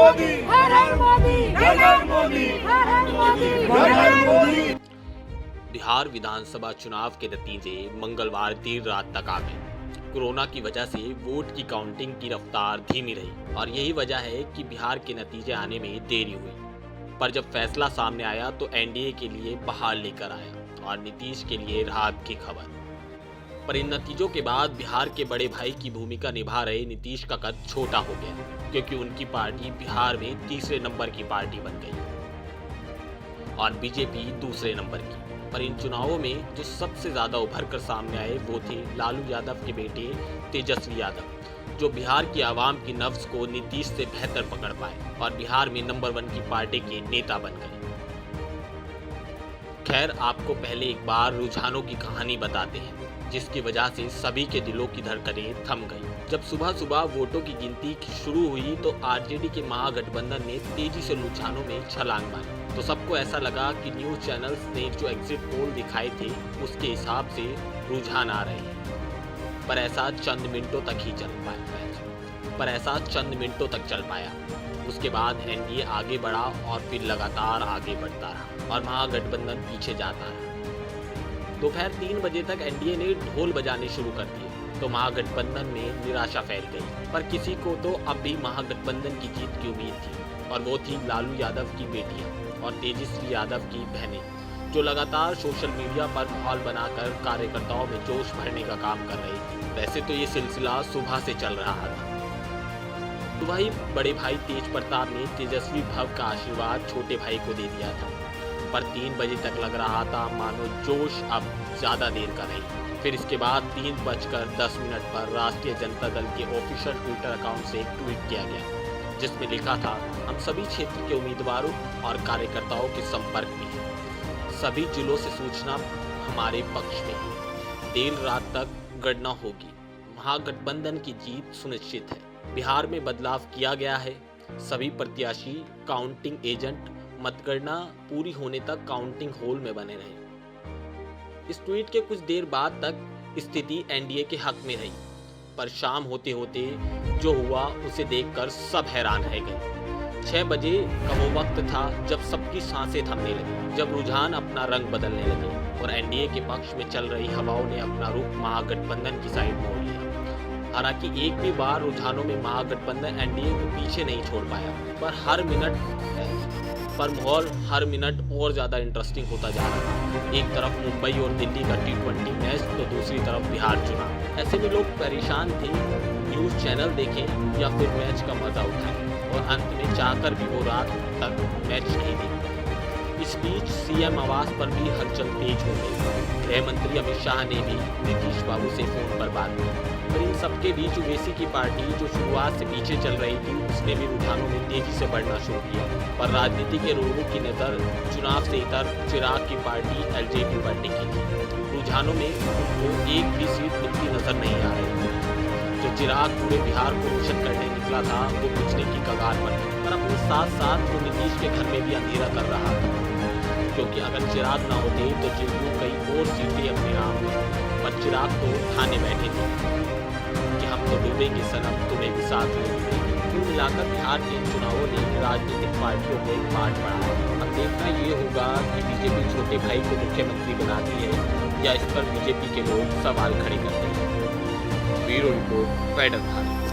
मोदी, हर हर मोदी, हर हर मोदी, हर हर मोदी, हर हर मोदी। बिहार विधानसभा चुनाव के नतीजे मंगलवार देर रात तक आ गए। कोरोना की वजह से वोट की काउंटिंग की रफ्तार धीमी रही और यही वजह है कि बिहार के नतीजे आने में देरी हुई। पर जब फैसला सामने आया तो एनडीए के लिए बहार लेकर आया और नीतीश के लिए राहत की खबर। पर इन नतीजों के बाद बिहार के बड़े भाई की भूमिका निभा रहे नीतीश का कद छोटा हो गया, क्योंकि उनकी पार्टी बिहार में तीसरे नंबर की पार्टी बन गई और बीजेपी दूसरे नंबर की। पर इन चुनावों में जो सबसे ज्यादा उभर कर सामने आए वो थे लालू यादव के बेटे तेजस्वी यादव, जो बिहार की आवाम की नब्ज को नीतीश से बेहतर पकड़ पाए और बिहार में नंबर 1 की पार्टी के नेता बन गए। खैर, आपको पहले एक बार रुझानों की कहानी बताते हैं, जिसकी वजह से सभी के दिलों की धड़कनें थम गई। जब सुबह सुबह वोटों की गिनती शुरू हुई तो आरजेडी के महागठबंधन ने तेजी से रुझानों में छलांग मारी। तो सबको ऐसा लगा कि न्यूज चैनल्स ने जो एग्जिट पोल दिखाए थे उसके हिसाब से रुझान आ रहे हैं। पर ऐसा चंद मिनटों तक चल पाया। उसके बाद एनडीए आगे बढ़ा और फिर लगातार आगे बढ़ता रहा और महागठबंधन पीछे जाता रहा। दोपहर 3 बजे तक एनडीए ने ढोल बजाने शुरू कर दिए तो महागठबंधन में निराशा फैल गई। पर किसी को तो अब भी महागठबंधन की जीत की उम्मीद थी और वो थी लालू यादव की बेटियां और तेजस्वी यादव की बहनें, जो लगातार सोशल मीडिया पर माहौल बनाकर कार्यकर्ताओं में जोश भरने का काम कर रही थी। वैसे तो ये सिलसिला सुबह से चल रहा था। तो वही बड़े भाई तेज प्रताप ने तेजस्वी भव का आशीर्वाद छोटे भाई को दे दिया था। पर 3 बजे तक लग रहा था मानो जोश अब ज्यादा देर का नहीं। फिर इसके बाद 3:10 पर राष्ट्रीय जनता दल के ऑफिशियल ट्विटर अकाउंट से एक ट्वीट किया गया, जिसमें लिखा था, हम सभी क्षेत्र के उम्मीदवारों और कार्यकर्ताओं के संपर्क में हैं। सभी जिलों से सूचना हमारे पक्ष में है। देर रात तक गणना होगी। महागठबंधन की जीत सुनिश्चित है। बिहार में बदलाव किया गया है। सभी प्रत्याशी काउंटिंग एजेंट मतगणना पूरी होने तक काउंटिंग हॉल में बने रहे। इस ट्वीट के कुछ देर बाद तक स्थिति एनडीए के हक में रही, पर शाम होते होते जो हुआ उसे देखकर सब हैरान रह गए। 6 बजे का वो वक्त था जब सबकी सांसें थमने लगी, जब रुझान अपना रंग बदलने लगे और एनडीए के पक्ष में चल रही हवाओं ने अपना रुख महागठबंधन की साइड मोड़ लिया। हालांकि एक भी बार रुझानों में महागठबंधन एनडीए को पीछे नहीं छोड़ पाया, पर माहौल हर मिनट और ज्यादा इंटरेस्टिंग होता जा रहा था। एक तरफ मुंबई और दिल्ली का T20 मैच तो दूसरी तरफ बिहार चुनाव। ऐसे में लोग परेशान थे, न्यूज चैनल देखें या फिर मैच का मजा उठाएं और अंत में चाहकर भी वो रात तक मैच नहीं देख पाए। इस बीच सीएम आवास पर भी हलचल तेज हो गई। गृह मंत्री अमित शाह ने भी नीतीश बाबू से फोन पर बात की। पर इन सबके बीच ओवैसी की पार्टी, जो शुरुआत से पीछे चल रही थी, उसने भी रुझानों में तेजी से बढ़ना शुरू किया। पर राजनीति के लोगों की नजर चुनाव से इतर चिराग की पार्टी एलजेपी पर टिकी थी। रुझानों में उनको एक भी सीट मिलती नजर नहीं आ रही थी। जो चिराग पूरे बिहार को रोशन करने निकला था वो पिछने की कगार पर था। पर अपने साथ साथ वो नीतीश के घर में भी अंधेरा कर रहा था, क्योंकि अगर चिराग ना होते तो जेडीयू कई और सीटें अपने नाम में। पर चिराग तो ठाने बैठे थे कि हम तो डूबेंगे सनम, तुम्हें भी साथ लेंगे। कुल मिलाकर बिहार के इन चुनावों ने राजनीतिक पार्टियों को एक पाठ पढ़ाया। अब देखना ये होगा कि बीजेपी छोटे भाई को मुख्यमंत्री बनाती है या इस पर बीजेपी के लोग सवाल खड़े करते हैं। Bureau report, federal Bharat.